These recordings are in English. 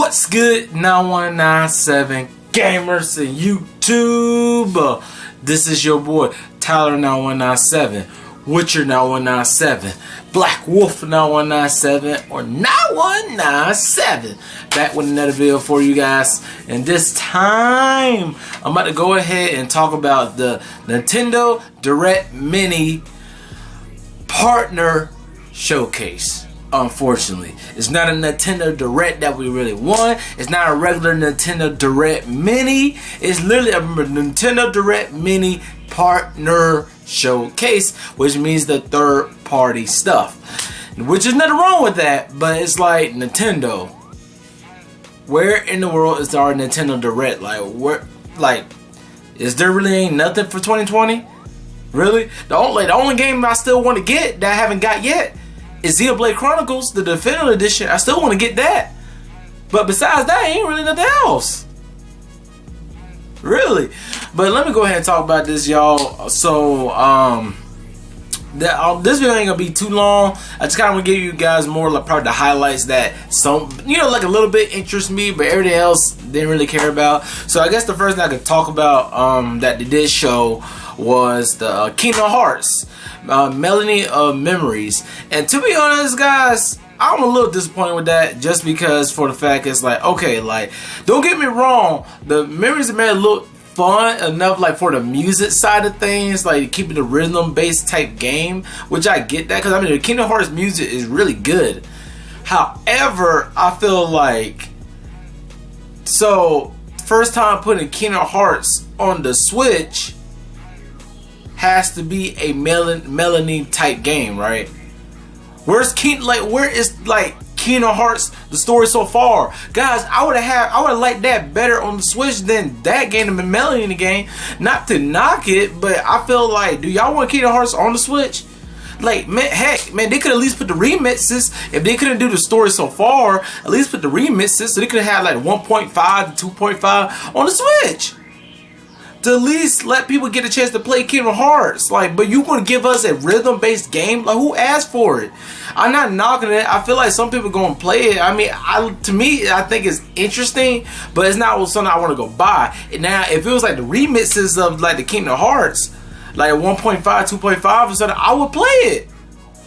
What's good, 9197 gamers and YouTube? This is your boy Tyler9197, Witcher 9197, Black Wolf 9197, or 9197. Back with another video for you guys. And this time, I'm about to go ahead and talk about the Nintendo Direct Mini Partner Showcase. Unfortunately, it's not a Nintendo Direct that we really want. It's not a regular Nintendo Direct Mini. It's literally a Nintendo Direct Mini Partner Showcase, which means the third-party stuff. Which is nothing wrong with that, but it's like, Nintendo, where in the world is our Nintendo Direct? Like, where? Like, is there really ain't nothing for 2020? Really? The only game I still want to get that I haven't got yet is Xenoblade Chronicles, the Definitive Edition. I still want to get that. But besides that, ain't really nothing else. Really. But let me go ahead and talk about this, y'all. So, this video ain't gonna be too long. I just kind of want to give you guys more like probably the highlights that like a little bit interest me, but everything else didn't really care about. So I guess the first thing I could talk about that they did show was the Kingdom Hearts Melody of Memories. And to be honest, guys, I'm a little disappointed with that, just because for the fact it's like, okay, like, don't get me wrong, the Memories of Melody look fun enough, like, for the music side of things, like keeping the rhythm based type game, which I get that, because I mean the Kingdom Hearts music is really good. However, I feel like, so first time putting Kingdom Hearts on the Switch has to be a Melanie type game, right? Where is Kingdom Hearts, the story so far? Guys, I would have liked that better on the Switch than that game, the Melanie in the game. Not to knock it, but I feel like, do y'all want Kingdom Hearts on the Switch? Like, man, heck, man, they could at least put the remixes. If they couldn't do the story so far, at least put the remixes, so they could have had like 1.5 to 2.5 on the Switch, to at least let people get a chance to play Kingdom Hearts. Like, but you gonna give us a rhythm-based game? Like, who asked for it? I'm not knocking it. I feel like some people gonna play it. I mean, to me, I think it's interesting, but it's not something I want to go buy. And now, if it was like the remixes of like the Kingdom Hearts, like 1.5, 2.5 or something, I would play it.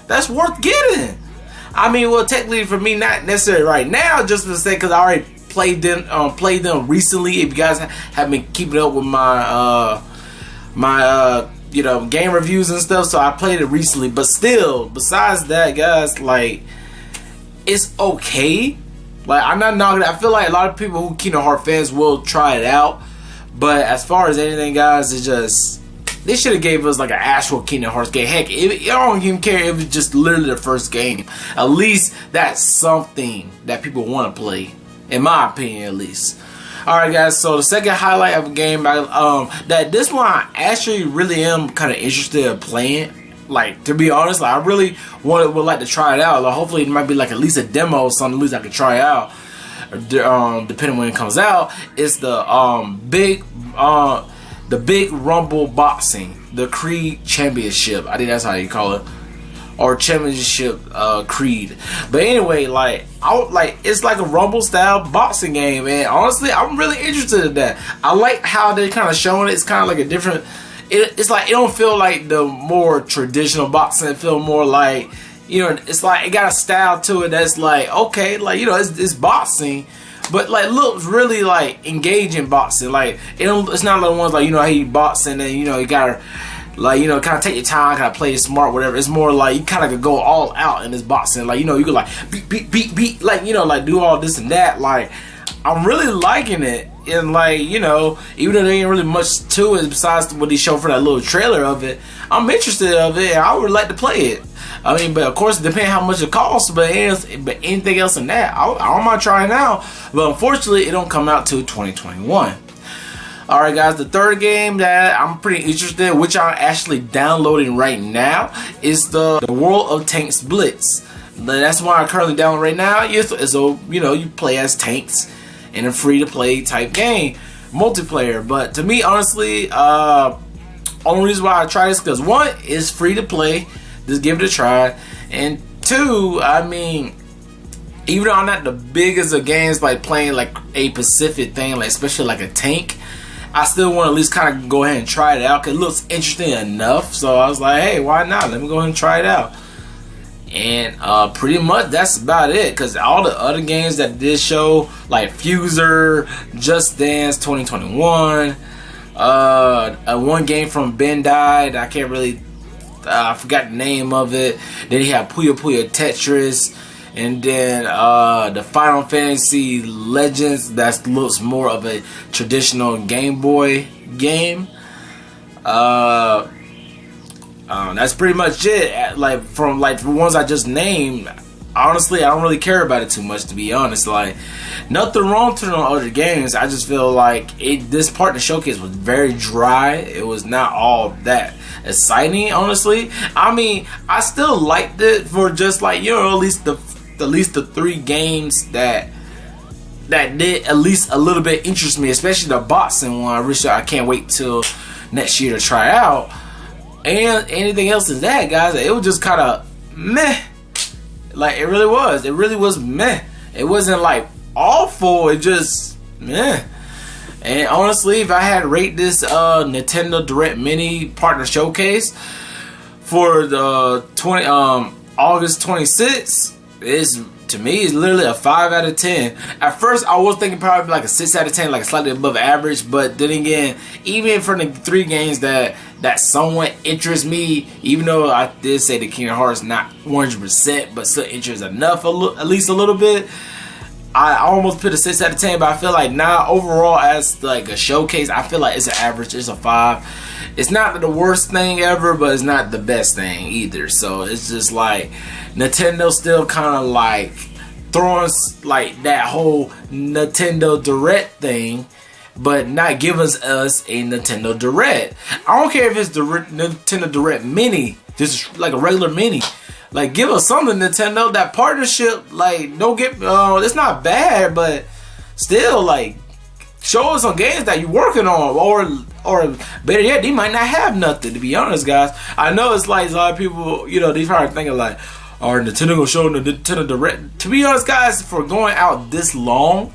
That's worth getting. I mean, well, technically for me, not necessarily right now, just to say, because I already played them recently. If you guys have been keeping up with my game reviews and stuff, so I played it recently. But still, besides that, guys, like, it's okay. Like, I'm not knocking it. I feel like a lot of people who Kingdom Hearts fans will try it out, but as far as anything, guys, it's just, they should have gave us like an actual Kingdom Hearts game. Heck, I don't even care if it was just literally the first game. At least that's something that people want to play, in my opinion, at least. Alright, guys, so the second highlight of a game, that this one I actually really am kind of interested in playing. Like, to be honest, like, I really would like to try it out. Like, hopefully it might be like at least a demo or something, at least I could try out, depending when it comes out. It's the Big Rumble Boxing, the Creed Championship. I think that's how you call it, or Championship Creed. But anyway, like, it's like a Rumble style boxing game, and honestly, I'm really interested in that. I like how they're kind of showing it. It's kind of like a different. It's like, it don't feel like the more traditional boxing. It feel more like, it's like it got a style to it that's like, okay, like, it's boxing, but like looks really like engaging boxing. Like, it's not like the ones like, how you boxing and you gotta, like, kind of take your time, kind of play it smart, whatever. It's more like you kind of could go all out in this boxing. Like, you could like beat, like, like do all this and that. Like, I'm really liking it. And like, even though there ain't really much to it besides what he showed for that little trailer of it, I'm interested of it, and I would like to play it. I mean, but of course, it depends how much it costs. But anything else than that, I don't mind trying it out. But unfortunately, it don't come out till 2021. Alright, guys, the third game that I'm pretty interested in, which I'm actually downloading right now, is the World of Tanks Blitz. That's why I'm currently downloading right now. So, you play as tanks in a free-to-play type game, multiplayer. But to me, honestly, only reason why I try this, because one, it's free to play, just give it a try, and two, I mean, even though I'm not the biggest of games like playing like a Pacific thing, like especially like a tank, I still want to at least kind of go ahead and try it out because it looks interesting enough. So I was like, hey, why not? Let me go ahead and try it out. And pretty much that's about it, because all the other games that did show, like Fuser, Just Dance 2021, one game from Bandai, I can't really, I forgot the name of it. Then he had Puyo Puyo Tetris, and then the Final Fantasy Legends, that looks more of a traditional Game Boy game. That's pretty much it. Like from the ones I just named, honestly, I don't really care about it too much, to be honest. Like, nothing wrong to the other games. I just feel like this part of the showcase was very dry. It was not all that exciting, honestly. I mean, I still liked it for just like, you know, at least the 3 games that did at least a little bit interest me, especially the boxing one. I can't wait till next year to try out. And anything else than that, guys, it was just kind of meh. Like, it really was. It really was meh. It wasn't like awful. It just meh. And honestly, if I had to rate this Nintendo Direct Mini Partner Showcase for the August 26th, to me, it's literally a 5 out of 10. At first, I was thinking probably like a 6 out of 10, like slightly above average. But then again, even for the 3 games that somewhat interest me, even though I did say the Kingdom Hearts not 100%, but still interests enough, at least a little bit, I almost put a 6 out of 10. But I feel like now overall, as like a showcase, I feel like it's an average. It's a 5. It's not the worst thing ever, but it's not the best thing either. So it's just like Nintendo still kind of like throwing like that whole Nintendo Direct thing, but not giving us a Nintendo Direct. I don't care if it's the Nintendo Direct Mini, just like a regular Mini. Like, give us something, Nintendo. That partnership, like, don't get, it's not bad, but still, like, show us some games that you're working on, or better yet, they might not have nothing, to be honest, guys. I know it's like a lot of people, you know, they probably thinking like, are Nintendo gonna show the Nintendo Direct? To be honest, guys, for going out this long,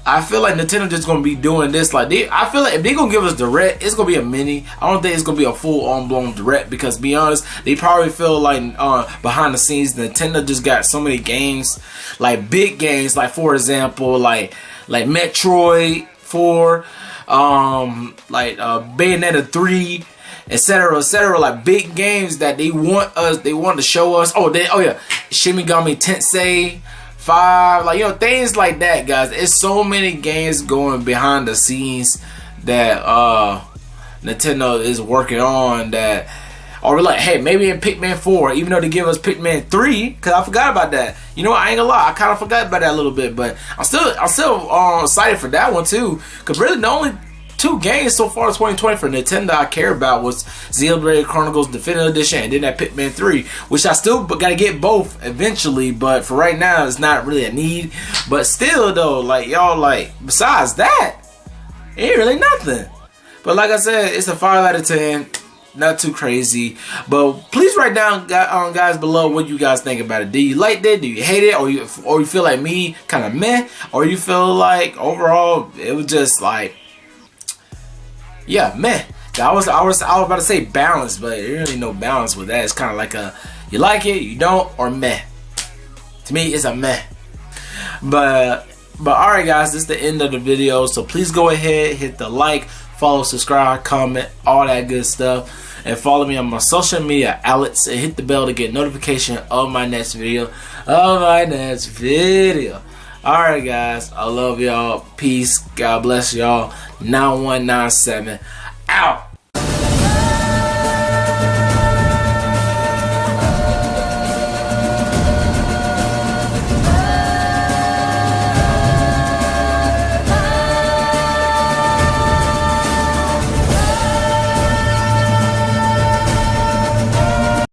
I feel like Nintendo just gonna be doing this. Like, I feel like if they gonna give us Direct, it's gonna be a mini. I don't think it's gonna be a full on-blown Direct, because to be honest, they probably feel like behind the scenes, Nintendo just got so many games, like big games, like for example, like Metroid 4, Bayonetta 3, etc., etc., like big games that they want to show us. Oh yeah, Shin Megami Tensei 5, like, you know, things like that, guys. It's so many games going behind the scenes that Nintendo is working on, that, or like, hey, maybe in Pikmin 4, even though they give us Pikmin 3, because I forgot about that. You know what, I ain't gonna lie, I kind of forgot about that a little bit, but I'm still excited for that one too, because really the only 2 games so far in 2020 for Nintendo I care about was Xenoblade Chronicles Definitive Edition and then that Pikmin 3, which I still gotta get both eventually, but for right now it's not really a need. But still though, like, y'all, like, besides that, it ain't really nothing. But like I said, it's a 5 out of 10. Not too crazy, but please write down, guys, below what you guys think about it. Do you like it? Do you hate it? Or you feel like me, kind of meh? Or you feel like overall it was just like, yeah, meh. I was about to say balance, but there really no balance with that. It's kind of like a, you like it, you don't, or meh. To me, it's a meh. But alright, guys, this is the end of the video. So please go ahead, hit the like, follow, subscribe, comment, all that good stuff. And follow me on my social media outlets, and hit the bell to get notification of my next video. Alright, guys, I love y'all. Peace. God bless y'all. 9197 out.